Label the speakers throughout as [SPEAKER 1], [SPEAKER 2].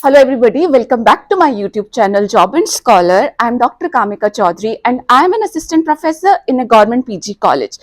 [SPEAKER 1] Hello everybody, welcome back to my YouTube channel Job and Scholar. I am Dr. Kamika Chaudhary and I am an assistant professor in a government PG college.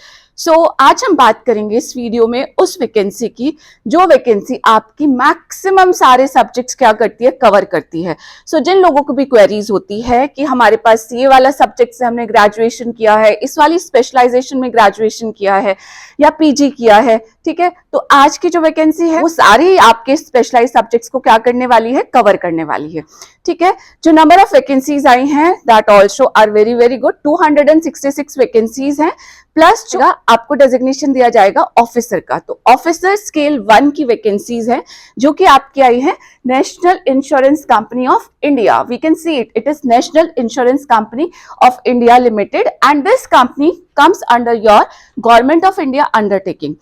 [SPEAKER 1] आज हम बात करेंगे इस video में उस vacancy की जो vacancy आपकी मैक्सिमम सारे सब्जेक्ट्स क्या करती है, कवर करती है। जिन लोगों को भी क्वेरीज होती है कि हमारे पास ये वाला सब्जेक्ट से हमने ग्रेजुएशन किया है, इस वाली स्पेशलाइजेशन में ग्रेजुएशन किया है या पीजी किया है, ठीक है, तो आज की जो वैकेंसी है वो सारी आपके स्पेशलाइज सब्जेक्ट्स को क्या करने वाली है, कवर करने वाली है। ठीक है, जो नंबर ऑफ वैकेंसीज आई हैं that also are very very good. 266 vacancies हैं, प्लस जो आपको डेजिग्नेशन दिया जाएगा ऑफिसर का, तो ऑफिसर स्केल 1 की वैकेंसीज है जो कि आपकी आई है national insurance company of India. We can see it is national insurance company of India limited and this company comes under your government of India undertaking.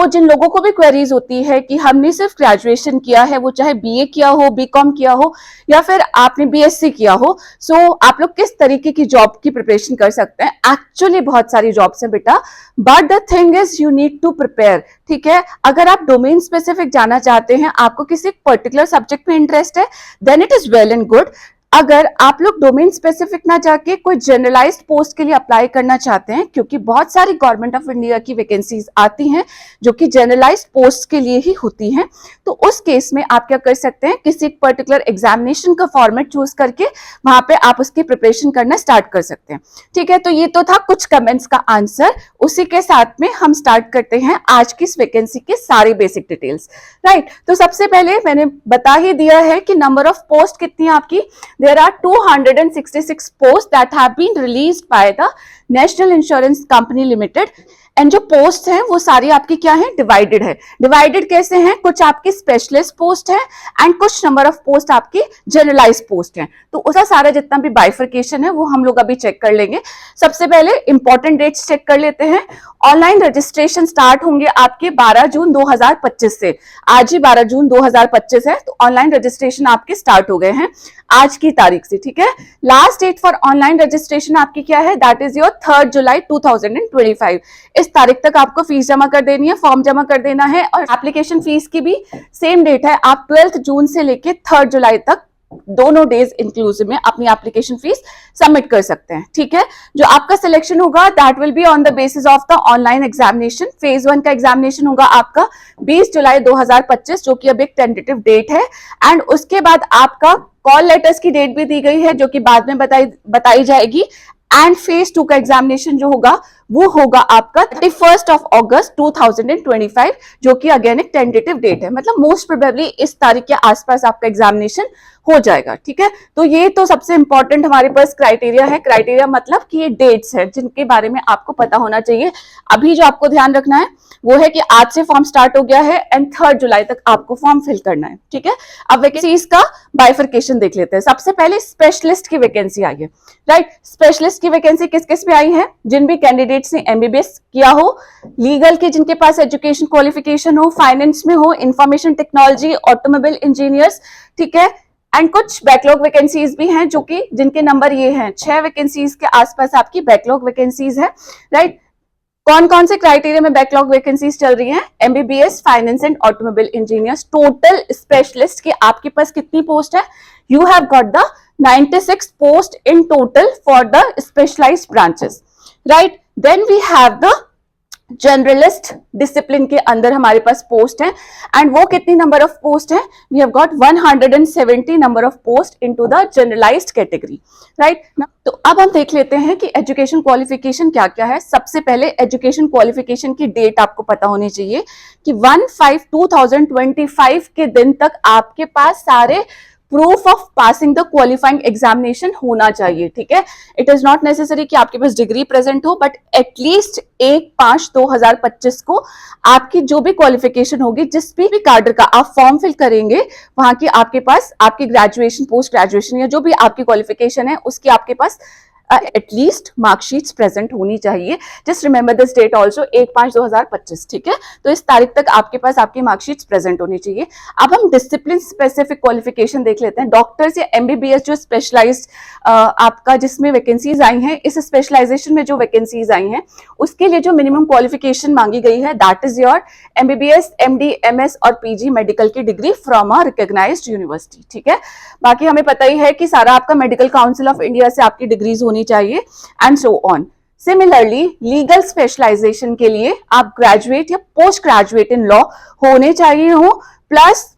[SPEAKER 1] जिन लोगों को भी क्वेरीज होती है कि हमने सिर्फ ग्रेजुएशन किया है, वो चाहे बीए किया हो, बीकॉम किया हो या फिर आपने बीएससी किया हो, आप लोग किस तरीके की जॉब की प्रिपरेशन कर सकते हैं। एक्चुअली बहुत सारी जॉब्स हैं बेटा, but the thing is you need to prepare. ठीक है, अगर आप डोमेन स्पेसिफिक जाना चाहते हैं, आपको किसी पर्टिकुलर सब्जेक्ट में इंटरेस्ट है, then it is well and good. अगर आप लोग डोमेन स्पेसिफिक ना जाके कोई जनरलाइज्ड पोस्ट के लिए अप्लाई करना चाहते हैं, क्योंकि बहुत सारी गवर्नमेंट ऑफ इंडिया की वैकेंसीज आती हैं जो कि जनरलाइज्ड पोस्ट के लिए ही होती हैं, तो उस केस में आप क्या कर सकते हैं, किसी पर्टिकुलर एग्जामिनेशन का फॉर्मेट चूज करके वहां पे आप उसकी प्रिपरेशन करना स्टार्ट कर सकते हैं। ठीक है, तो ये तो था कुछ कमेंट्स का आंसर। उसी के साथ में हम स्टार्ट करते हैं आज की इस वैकेंसी के सारे बेसिक डिटेल्स। राइट, तो सबसे पहले मैंने बता ही दिया है कि नंबर ऑफ पोस्ट कितनी है आपकी। There are 266 posts that have been released by the National Insurance Company Limited. And जो पोस्ट हैं वो सारी आपकी क्या है, डिवाइडेड है। डिवाइडेड कैसे हैं, कुछ आपकी स्पेशलिस्ट पोस्ट है एंड कुछ नंबर ऑफ पोस्ट आपकी जनरलाइज पोस्ट है। तो उसका सारा जितना भी बाइफर्केशन है वो हम लोग अभी चेक कर लेंगे। सबसे पहले इंपॉर्टेंट डेट्स चेक कर लेते हैं। ऑनलाइन रजिस्ट्रेशन स्टार्ट होंगे आपके 12 जून 2025 से। आज ही 12 जून 2025 है, तो ऑनलाइन रजिस्ट्रेशन आपके स्टार्ट हो गए हैं आज की तारीख से। ठीक है, last date for online registration आपकी क्या है, दैट इज योर 3 जुलाई 2025। इस तारीख तक आपको फीस जमा कर देनी है, फॉर्म जमा कर देना है, और एप्लीकेशन फीस की भी सेम डेट है। आप 12 जून से लेके 3 जुलाई तक दोनों डेज इंक्लूसिव में अपनी एप्लीकेशन फीस सबमिट कर सकते हैं। ठीक है, जो आपका सिलेक्शन होगा that will be on the basis of the online examination. Phase 1 का एग्जामिनेशन होगा आपका 20 जुलाई 2025, जो कि अब एक टेंटेटिव डेट है। एंड उसके बाद आपका कॉल लेटर्स की डेट भी दी गई है जो कि बाद में बताई जाएगी। एंड फेज 2 का एग्जामिनेशन जो होगा वो होगा आपका 31 अगस्त 2025, जो कि अगेन एक टेंटेटिव डेट है। मतलब मोस्ट प्रोबेबली इस तारीख के आसपास आपका एग्जामिनेशन हो जाएगा। ठीक है, तो ये तो सबसे इंपॉर्टेंट हमारे पास क्राइटेरिया है। क्राइटेरिया मतलब कि ये डेट्स है जिनके बारे में आपको पता होना चाहिए। अभी जो आपको ध्यान रखना है वो है कि आज से फॉर्म स्टार्ट हो गया है एंड 3 जुलाई तक आपको फॉर्म फिल करना है। ठीक है, अब वैकेंसीज का बाइफर्केशन देख लेते हैं। सबसे पहले स्पेशलिस्ट की वैकेंसी आई है। राइट, स्पेशलिस्ट की वैकेंसी किस किस में आई है, जिन भी कैंडिडेट्स ने एमबीबीएस किया हो, लीगल के जिनके पास एजुकेशन क्वालिफिकेशन हो, फाइनेंस में हो, इंफॉर्मेशन टेक्नोलॉजी, ऑटोमोबाइल इंजीनियर्स। ठीक है, एंड कुछ बैकलॉग वैकेंसीज भी हैं जो कि जिनके नंबर ये हैं, 6 वैकेंसीज के आसपास आपकी बैकलॉग वैकेंसीज है। राइट, कौन कौन से क्राइटेरिया में बैकलॉग वैकेंसीज चल रही हैं, MBBS, finance and automobile engineers. Total specialist की आपके पास कितनी पोस्ट है, you have got the 96 post in total for the specialised branches. Right, then we have the generalist discipline के अंदर हमारे पास पोस्ट है एंड वो कितनी नंबर ऑफ पोस्ट है, we have got 170 number of post into the generalised category. Right, तो अब हम देख लेते हैं कि एजुकेशन क्वालिफिकेशन क्या क्या है। सबसे पहले एजुकेशन क्वालिफिकेशन की डेट आपको पता होनी चाहिए कि 1/5/2025 के दिन तक आपके पास सारे proof of passing the qualifying examination होना चाहिए। ठीक है, इट इज नॉट नेसेसरी कि आपके पास डिग्री प्रेजेंट हो, बट एटलीस्ट 1/5/2025 को आपकी जो भी क्वालिफिकेशन होगी, जिस भी कार्डर का आप फॉर्म फिल करेंगे, वहां की आपके पास आपकी ग्रेजुएशन, पोस्ट ग्रेजुएशन या जो भी आपकी क्वालिफिकेशन है उसकी आपके पास एटलीस्ट मार्कशीट्स प्रेजेंट होनी चाहिए। Just remember this date also, 1/5/2025, ठीक है। तो इस तारीख तक आपके पास आपकी मार्कशीट्स प्रेजेंट होनी चाहिए। अब हम डिसिप्लिन स्पेसिफिक क्वालिफिकेशन देख लेते हैं। डॉक्टर्स या एमबीबीएस जो स्पेशलाइज्ड आपका जिसमें वैकेंसीज आई हैं, इस स्पेशलाइजेशन में जो वैकेंसीज आई हैं उसके लिए जो मिनिमम क्वालिफिकेशन मांगी गई है that is your MBBS, MD, MS और पीजी मेडिकल की degree from a recognised university, ठीक है। बाकी हमें पता ही है कि सारा आपका मेडिकल काउंसिल ऑफ इंडिया से आपकी डिग्रीज होनी चाहिए and so on. Similarly legal specialisation के लिए आप ग्रेजुएट या पोस्ट ग्रेजुएट इन लॉ होने चाहिए हो, plus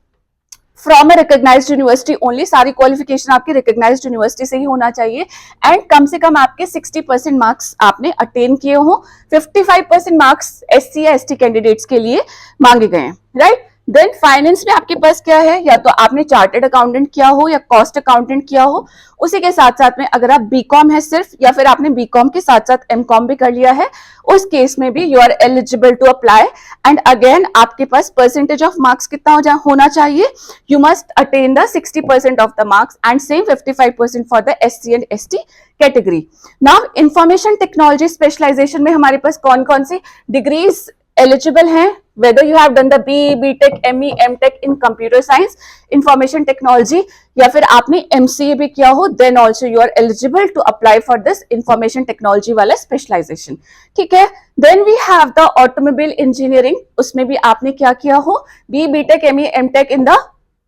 [SPEAKER 1] from a recognised university only, सारी क्वालिफिकेशन आपकी रिकॉग्नाइज्ड यूनिवर्सिटी से ही होना चाहिए एंड कम से कम आपके 60% मार्क्स आपने अटेन किए हो। 55% मार्क्स एससी या एसटी कैंडिडेट्स के लिए मांगे गए हैं, राइट। देन फाइनेंस में आपके पास क्या है, या तो आपने चार्टर्ड अकाउंटेंट किया हो या कॉस्ट अकाउंटेंट किया हो। उसी के साथ साथ में अगर आप बीकॉम है सिर्फ, या फिर आपने बीकॉम के साथ साथ एमकॉम भी कर लिया है, उस केस में भी you are eligible to apply. And again आपके पास परसेंटेज ऑफ मार्क्स कितना होना चाहिए, you must attain the 60% of the marks and same 55% for the SC and ST category. Now information technology specialisation में हमारे पास कौन कौन सी डिग्रीज एलिजिबल हैं, whether you have done the BE, BTech, ME, MTech in computer science, information technology, या फिर आपने MCA भी किया हो, then also you are eligible to apply for this information technology वाला specialization, ठीक है। Then we have the automobile engineering, उसमें भी आपने क्या किया हो, BE, BTech, ME, MTech in the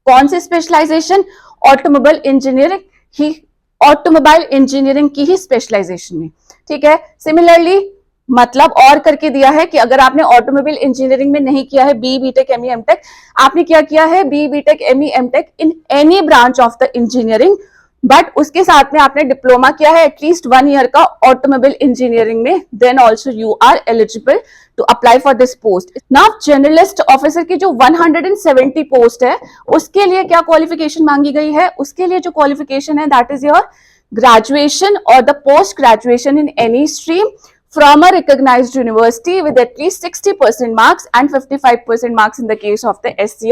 [SPEAKER 1] कौन से specialization, ऑटोमोबाइल इंजीनियरिंग की ही स्पेशलाइजेशन में, ठीक है। सिमिलरली मतलब और करके दिया है कि अगर आपने ऑटोमोबाइल इंजीनियरिंग में नहीं किया है बी बीटेक एमई एमटेक, आपने क्या किया है B BTech ME MTech in any branch of the engineering, but उसके साथ में आपने डिप्लोमा किया है एटलीस्ट 1 ईयर का ऑटोमोबाइल इंजीनियरिंग में, then also you are eligible to apply for this post. Now journalist officer की जो 170 पोस्ट है उसके लिए क्या क्वालिफिकेशन मांगी गई है, उसके लिए जो क्वालिफिकेशन है दैट इज योर ग्रेजुएशन और the post graduation in any stream from a recognized university with at least 60% marks and 55% marks in the case of the SC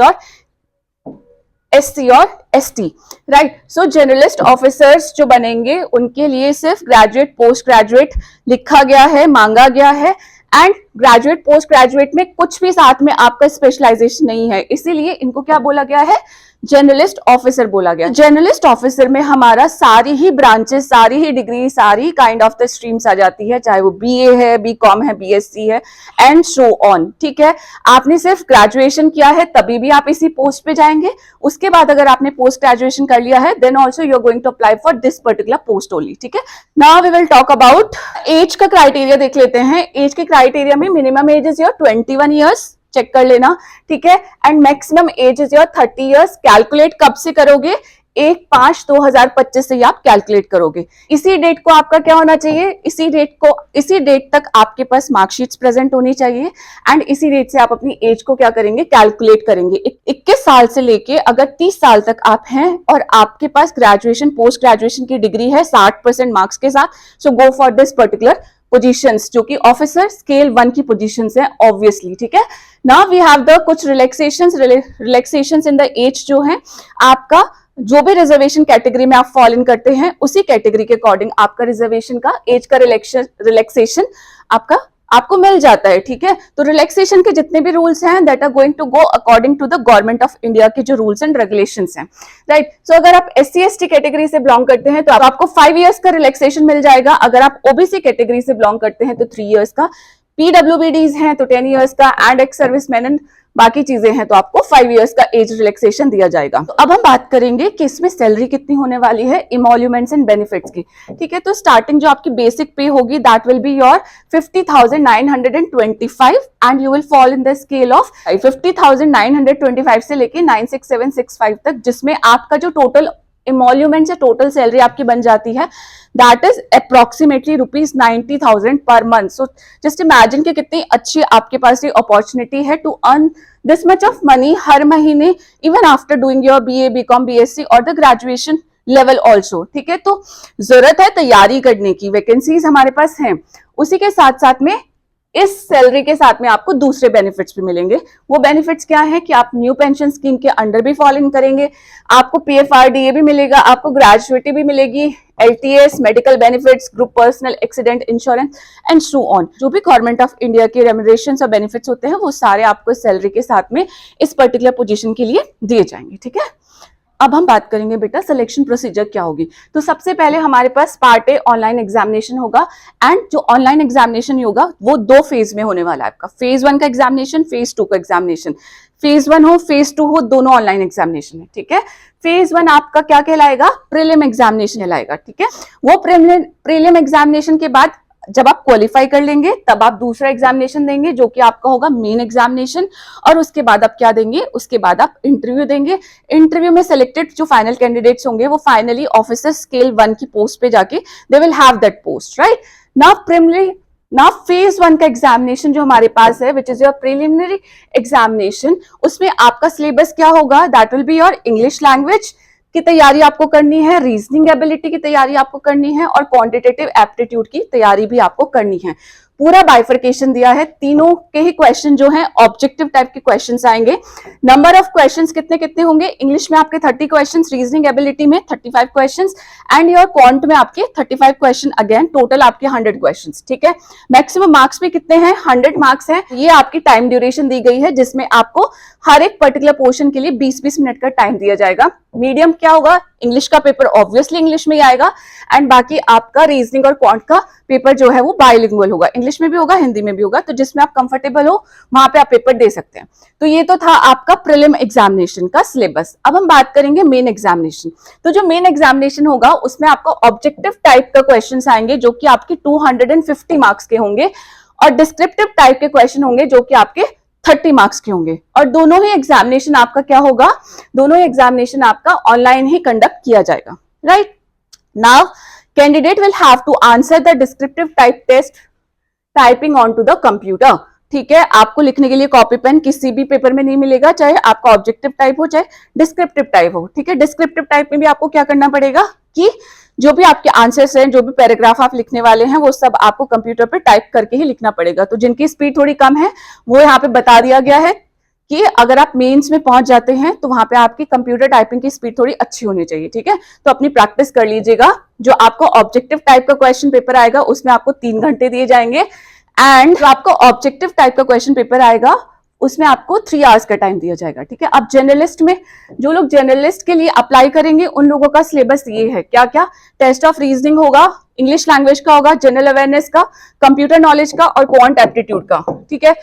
[SPEAKER 1] or ST, right? So generalist officers जो बनेंगे उनके लिए सिर्फ graduate post graduate लिखा गया है, मांगा गया है एंड ग्रेजुएट पोस्ट ग्रेजुएट में कुछ भी साथ में आपका स्पेशलाइजेशन नहीं है, इसीलिए इनको क्या बोला गया है, जर्नलिस्ट ऑफिसर बोला गया। जर्नलिस्ट ऑफिसर में हमारा सारी ही ब्रांचेस, सारी ही डिग्री, सारी काइंड ऑफ द स्ट्रीम्स आ जाती है, चाहे वो बीए है, बीकॉम है, बीएससी है एंड सो ऑन, ठीक है। आपने सिर्फ ग्रेजुएशन किया है तभी भी आप इसी पोस्ट पे जाएंगे, उसके बाद अगर आपने पोस्ट ग्रेजुएशन कर लिया है then also you are going to apply for this particular post only, ठीक है। Now we will talk about age का क्राइटेरिया देख लेते हैं। एज के क्राइटेरिया में minimum age is your 21 years, check कर लेना, ठीक है, and maximum age is your 30 years. Calculate कब से करोगे, 1/5/2025 से आप कैलकुलेट करोगे। इसी डेट को आपका क्या होना चाहिए, इसी डेट तक आपके पास मार्कशीट्स प्रेजेंट होनी चाहिए एंड इसी डेट से आप अपनी एज को क्या करेंगे, कैलकुलेट करेंगे। 21 साल से लेके अगर 30 साल तक आप हैं और आपके पास ग्रेजुएशन पोस्ट ग्रेजुएशन की डिग्री है 60% मार्क्स के साथ, so go for this particular positions जो कि ऑफिसर स्केल 1 की पोजीशंस हैं ऑब्वियसली, ठीक है। नाउ वी हैव द कुछ रिलैक्सेशंस इन द एज जो है, आपका जो भी रिजर्वेशन कैटेगरी में आप फॉलो इन करते हैं उसी कैटेगरी के अकॉर्डिंग आपका रिजर्वेशन का एज का रिलैक्सेशन आपको मिल जाता है, ठीक है। तो रिलैक्सेशन के जितने भी रूल्स हैं that are going to go according to the government of India के जो रूल्स एंड रेगुलेशंस हैं, राइट। सो अगर आप SC ST कैटेगरी से बिलोंग करते हैं तो आपको 5 इयर्स का रिलैक्सेशन मिल जाएगा। अगर आप OBC कैटेगरी से बिलोंग करते हैं तो 3 इयर्स का, PWBDs हैं तो 10 इयर्स का एंड एक्स सर्विसमैन एंड बाकी चीजें हैं तो आपको 5 इयर्स का एज रिलैक्सेशन दिया जाएगा। तो अब हम बात करेंगे कि इसमें सैलरी कितनी होने वाली है, इमोल्यूमेंट्स एंड बेनिफिट्स की, ठीक है। तो स्टार्टिंग जो आपकी बेसिक पे होगी that will be your 50,925 and you will fall in the scale of 50,925 से लेके 96765 तक, जिसमें आपका जो टोटल इमोल्यूमेंट या टोटल सैलरी आपकी बन जाती है that is approximately ₹90,000 per month. So just imagine कि कितनी अच्छी आपके पास ये अपॉर्चुनिटी है to earn this much of money हर महीने, even after doing your BA, BCom, BSc और द ग्रेजुएशन लेवल ऑल्सो, ठीक है। तो जरूरत है तैयारी करने की, वैकेंसीज हमारे पास हैं, उसी के साथ साथ में इस सैलरी के साथ में आपको दूसरे बेनिफिट्स भी मिलेंगे। वो बेनिफिट्स क्या है कि आप न्यू पेंशन स्कीम के अंडर भी फॉलो इन करेंगे, आपको पीएफआरडीए भी मिलेगा, आपको ग्रेजुएटी भी मिलेगी, LTS, medical benefits, group personal accident insurance and so on. जो भी गवर्नमेंट ऑफ इंडिया के रेम्यूनरेशन और बेनिफिट्स होते हैं वो सारे आपको सैलरी के साथ में इस पर्टिकुलर पोजीशन के लिए दिए जाएंगे। ठीक है, अब हम बात करेंगे बेटा सिलेक्शन प्रोसीजर क्या होगी। तो सबसे पहले हमारे पास पार्ट ए ऑनलाइन एग्जामिनेशन होगा, एंड जो ऑनलाइन एग्जामिनेशन होगा वो 2 फेज में होने वाला है आपका। फेज 1 का एग्जामिनेशन, फेज 2 का एग्जामिनेशन। फेज 1 हो, फेज 2 हो, दोनों ऑनलाइन एग्जामिनेशन है। ठीक है, फेज 1 आपका क्या कहलाएगा, प्रीलिम एग्जामिनेशन कहलाएगा। ठीक है, वो प्रीलिम एग्जामिनेशन के बाद जब आप क्वालिफाई कर लेंगे तब आप दूसरा एग्जामिनेशन देंगे जो कि आपका होगा मेन एग्जामिनेशन, और उसके बाद आप क्या देंगे, उसके बाद आप इंटरव्यू देंगे। इंटरव्यू में सिलेक्टेड जो फाइनल कैंडिडेट्स होंगे वो फाइनली ऑफिसर स्केल 1 की पोस्ट पे जाके they will have that post, right. Now phase 1 का एग्जामिनेशन जो हमारे पास है, which is your preliminary examination, उसमें आपका सिलेबस क्या होगा, that will be your English language की तैयारी आपको करनी है, रीजनिंग एबिलिटी की तैयारी आपको करनी है, और क्वांटिटेटिव एप्टीट्यूड की तैयारी भी आपको करनी है। पूरा बाइफर्केशन दिया है, तीनों के ही क्वेश्चन जो हैं ऑब्जेक्टिव टाइप के क्वेश्चंस आएंगे। नंबर ऑफ क्वेश्चंस कितने कितने होंगे, इंग्लिश में आपके 30 क्वेश्चंस, रीजनिंग एबिलिटी में 35 क्वेश्चंस, एंड योर क्वांट में आपके 35 क्वेश्चन, अगेन टोटल आपके 100 क्वेश्चंस। ठीक है, मैक्सिमम मार्क्स भी कितने हैं, 100 मार्क्स हैं। ये आपकी टाइम ड्यूरेशन दी गई है जिसमें आपको हर एक पर्टिकुलर पोर्शन के लिए 20-20 मिनट का टाइम दिया जाएगा। मीडियम क्या होगा, इंग्लिश का पेपर ऑब्वियसली इंग्लिश में ही आएगा, एंड बाकी आपका रीजनिंग और क्वांट का पेपर जो है वो बाइलिंगुअल होगा, इंग्लिश में भी होगा, हिंदी में भी होगा, तो जिसमें आप कंफर्टेबल हो वहां पे आप पेपर दे सकते हैं। तो ये तो था आपका प्रीलिम एग्जामिनेशन का सिलेबस। अब हम बात करेंगे मेन एग्जामिनेशन। तो जो मेन एग्जामिनेशन होगा उसमें आपको ऑब्जेक्टिव टाइप का क्वेश्चन आएंगे जो कि आपके 250 मार्क्स के होंगे, और डिस्क्रिप्टिव टाइप के क्वेश्चन होंगे जो कि आपके 30 मार्क्स के होंगे। और दोनों ही एग्जामिनेशन आपका क्या होगा, दोनों ही एग्जामिनेशन आपका ऑनलाइन ही कंडक्ट किया जाएगा, right. Now candidate will have to answer the descriptive type test typing on to the computer. ठीक है, आपको लिखने के लिए कॉपी पेन किसी भी पेपर में नहीं मिलेगा, चाहे आपका ऑब्जेक्टिव टाइप हो चाहे डिस्क्रिप्टिव टाइप हो। ठीक है, डिस्क्रिप्टिव टाइप में भी आपको क्या करना पड़ेगा कि जो भी आपके आंसर्स हैं, जो भी पैराग्राफ आप लिखने वाले हैं, वो सब आपको कंप्यूटर पे टाइप करके ही लिखना पड़ेगा। तो जिनकी स्पीड थोड़ी कम है वो यहाँ पे बता दिया गया है कि अगर आप मेंस में पहुंच जाते हैं तो वहां पे आपकी कंप्यूटर टाइपिंग की स्पीड थोड़ी अच्छी होनी चाहिए। ठीक है, तो अपनी प्रैक्टिस कर लीजिएगा। जो आपको ऑब्जेक्टिव टाइप का क्वेश्चन पेपर आएगा उसमें आपको 3 घंटे दिए जाएंगे, एंड जो आपको ऑब्जेक्टिव टाइप का क्वेश्चन पेपर आएगा उसमें आपको 3 आवर्स का टाइम दिया जाएगा। ठीक है, अब जर्नलिस्ट में जो लोग जर्नलिस्ट के लिए अप्लाई करेंगे उन लोगों का सिलेबस ये है, क्या क्या, टेस्ट ऑफ रीजनिंग होगा, इंग्लिश लैंग्वेज का होगा, जनरल अवेयरनेस का, कंप्यूटर नॉलेज का, और क्वांट एप्टीट्यूड का। ठीक है,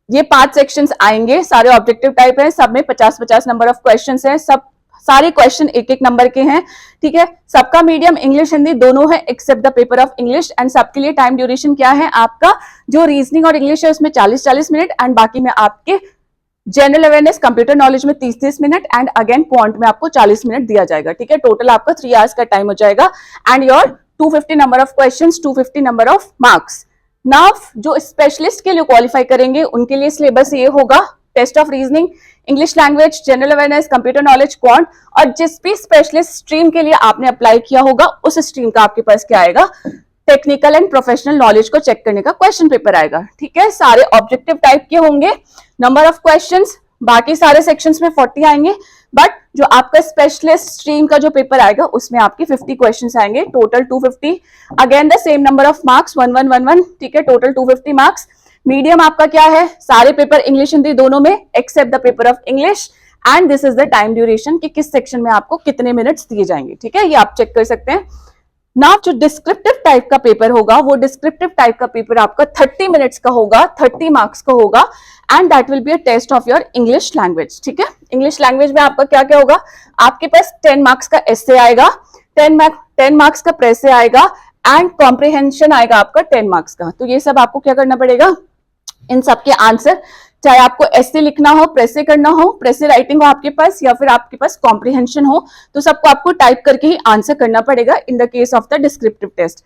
[SPEAKER 1] ये 5 सेक्शंस आएंगे, सारे ऑब्जेक्टिव टाइप हैं, सब में 50-50 नंबर ऑफ क्वेश्चंस हैं, सब सारे क्वेश्चन 1-1 नंबर के हैं। ठीक है, सबका मीडियम इंग्लिश हिंदी दोनों है except the paper of English, and सबके लिए टाइम ड्यूरेशन क्या है, आपका जो रीजनिंग और इंग्लिश है उसमें 40-40 मिनट, एंड बाकी में आपके जनरल अवेयरनेस कंप्यूटर नॉलेज में 30-30 मिनट, एंड अगेन क्वांट में आपको 40 मिनट दिया जाएगा। ठीक है, टोटल आपका 3 आवर्स का टाइम हो जाएगा, and your 250 number of questions, 250 number of marks. Now जो स्पेशलिस्ट के लिए क्वालिफाई करेंगे उनके लिए सिलेबस ये होगा, test of reasoning, English language, general awareness, computer knowledge, quant, और जिस भी स्पेशलिस्ट स्ट्रीम के लिए आपने अप्लाई किया होगा उस स्ट्रीम का आपके पास क्या आएगा, टेक्निकल एंड प्रोफेशनल नॉलेज को चेक करने का क्वेश्चन पेपर आएगा। ठीक है, सारे ऑब्जेक्टिव टाइप के होंगे, नंबर ऑफ क्वेश्चंस बाकी सारे सेक्शंस में 40 आएंगे, बट जो आपका स्पेशलिस्ट स्ट्रीम का जो पेपर आएगा उसमें आपके 50 क्वेश्चंस आएंगे, total 250, again the same number of marks 1111। ठीक है, टोटल 250 मार्क्स। मीडियम आपका क्या है, सारे पेपर इंग्लिश हिंदी दोनों में except the paper of English, and this is the time duration कि किस सेक्शन में आपको कितने मिनट्स दिए जाएंगे। ठीक है, ये आप चेक कर सकते हैं। ना जो डिस्क्रिप्टिव टाइप का पेपर होगा वो डिस्क्रिप्टिव टाइप का पेपर आपका 30 मिनट्स का होगा, 30 मार्क्स का होगा, and that will be a test of your English language. ठीक है, इंग्लिश लैंग्वेज में आपका क्या क्या होगा, आपके पास 10 मार्क्स का एस्से आएगा, 10 मार्क्स का प्रेसे आएगा, एंड कॉम्प्रिहेंशन आएगा आपका 10 मार्क्स का। तो ये सब आपको क्या करना पड़ेगा, इन सब के आंसर, चाहे आपको एस्से लिखना हो, प्रेसे करना हो, प्रेसे राइटिंग हो आपके पास, या फिर आपके पास कॉम्प्रिहेंशन हो, तो सबको आपको टाइप करके ही आंसर करना पड़ेगा in the case of the descriptive test.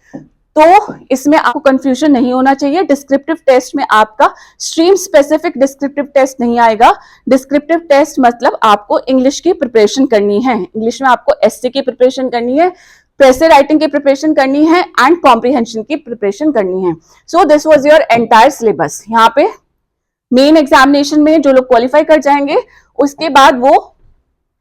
[SPEAKER 1] तो इसमें आपको कंफ्यूजन नहीं होना चाहिए, डिस्क्रिप्टिव टेस्ट में आपका स्ट्रीम स्पेसिफिक डिस्क्रिप्टिव टेस्ट नहीं आएगा। डिस्क्रिप्टिव टेस्ट मतलब आपको इंग्लिश की प्रिपरेशन करनी है, इंग्लिश में आपको एस्से की प्रिपरेशन करनी है, प्रेसे राइटिंग की प्रिपरेशन करनी है एंड कॉम्प्रिहेंशन की प्रिपरेशन करनी है. So this was your entire syllabus. यहाँ पे मेन एग्जामिनेशन में जो लोग क्वालिफाई कर जाएंगे उसके बाद वो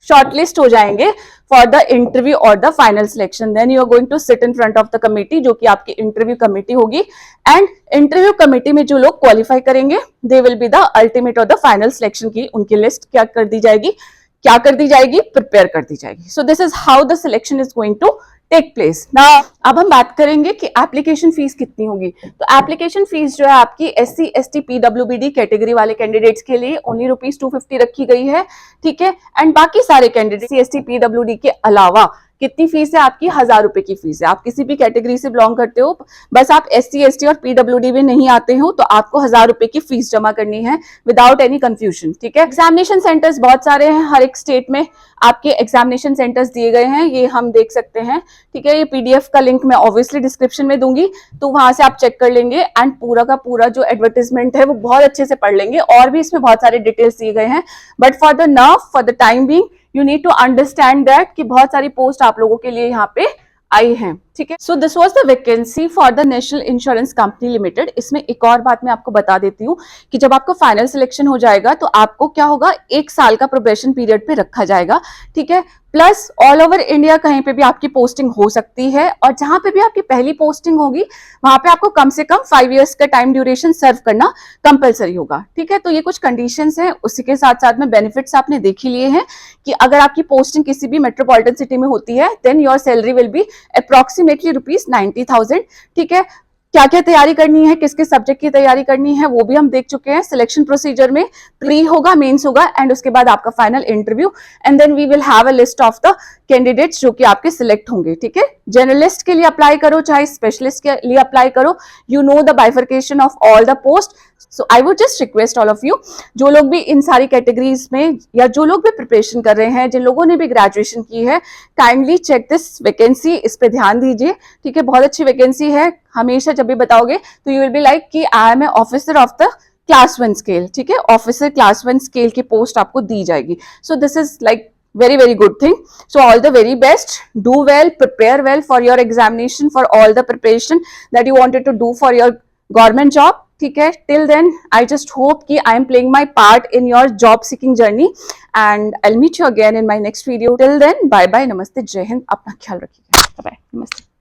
[SPEAKER 1] शॉर्टलिस्ट हो जाएंगे फॉर द इंटरव्यू और the final selection. Then you are going to sit in front of the committee, जो कि आपकी इंटरव्यू कमिटी होगी. एंड इंटरव्यू कमिटी में जो लोग क्वालिफाई करेंगे they will be the ultimate और द फाइनल सिलेक्शन की उनकी लिस्ट क्या कर दी जाएगी, प्रिपेयर कर दी जाएगी. So this is how the selection is going to take place. ना अब हम बात करेंगे कि एप्लीकेशन फीस कितनी होगी. तो एप्लीकेशन फीस जो है आपकी SC ST PWD कैटेगरी वाले कैंडिडेट्स के लिए ओनली ₹250 रखी गई है. ठीक है. एंड बाकी सारे कैंडिडेट SC ST PWD के अलावा कितनी फीस है आपकी? ₹1000 की फीस है. आप किसी भी कैटेगरी से बिलोंग करते हो, बस आप SC ST और PWD में नहीं आते हो तो आपको ₹1000 की फीस जमा करनी है विदाउट एनी कंफ्यूजन. ठीक है. एग्जामिनेशन सेंटर्स बहुत सारे हैं, हर एक स्टेट में आपके एग्जामिनेशन सेंटर्स दिए गए हैं, ये हम देख सकते हैं. ठीक है. ये PDF का लिंक मैं ऑब्वियसली डिस्क्रिप्शन में दूंगी, तो वहां से आप चेक कर लेंगे एंड पूरा का पूरा जो एडवर्टाइजमेंट है वो बहुत अच्छे से पढ़ लेंगे. और भी इसमें बहुत सारे डिटेल्स दिए गए हैं, but for the time being you need to understand that कि बहुत सारी पोस्ट आप लोगों के लिए यहाँ पे आई हैं. ठीक है. So this was the vacancy for the national insurance company limited. इसमें एक और बात मैं आपको बता देती हूँ कि जब आपको फाइनल सिलेक्शन हो जाएगा तो आपको क्या होगा, 1 साल का प्रोबेशन पीरियड पे रखा जाएगा. ठीक है. प्लस ऑल ओवर इंडिया कहीं पे भी आपकी पोस्टिंग हो सकती है, और जहां पे भी आपकी पहली पोस्टिंग होगी वहां पे आपको कम से कम 5 इयर्स का टाइम ड्यूरेशन सर्व करना कंपलसरी होगा. ठीक है. तो ये कुछ कंडीशंस हैं. उसी के साथ साथ में बेनिफिट्स आपने देख ही लिए हैं कि अगर आपकी पोस्टिंग किसी भी मेट्रोपॉलिटन सिटी में होती है then your salary will be approximately ₹90,000. ठीक है. क्या क्या तैयारी करनी है, किसके सब्जेक्ट की तैयारी करनी है, वो भी हम देख चुके हैं. सिलेक्शन प्रोसीजर में प्री होगा, मेंस होगा एंड उसके बाद आपका final interview, and then we will have a list of the candidates जो कि आपके सिलेक्ट होंगे. ठीक है. जर्नलिस्ट के लिए अप्लाई करो चाहे स्पेशलिस्ट के लिए अप्लाई करो, you know the bifurcation of all the post. So I would just request all of you, जो लोग भी इन सारी कैटेगरीज में या जो लोग भी प्रिपरेशन कर रहे हैं, जिन लोगों ने भी ग्रेजुएशन की है, काइंडली चेक दिस वैकेंसी, इस पे ध्यान दीजिए. ठीक है. बहुत अच्छी वैकेंसी है. हमेशा जब भी बताओगे तो यू विल बी लाइक कि I am a officer of the class 1 scale. ठीक है. ऑफिसर क्लास 1 स्केल की पोस्ट आपको दी जाएगी. So this is like very good thing. So all the very best. Do well, prepare well for your examination, for all the preparation that you wanted to do for your government job. ठीक है. Till then I just hope कि I am playing my part in your job seeking journey, and I'll meet you again in my next video. Till then bye bye, नमस्ते, जय हिंद, अपना ख्याल रखिएगा. Bye bye, नमस्ते.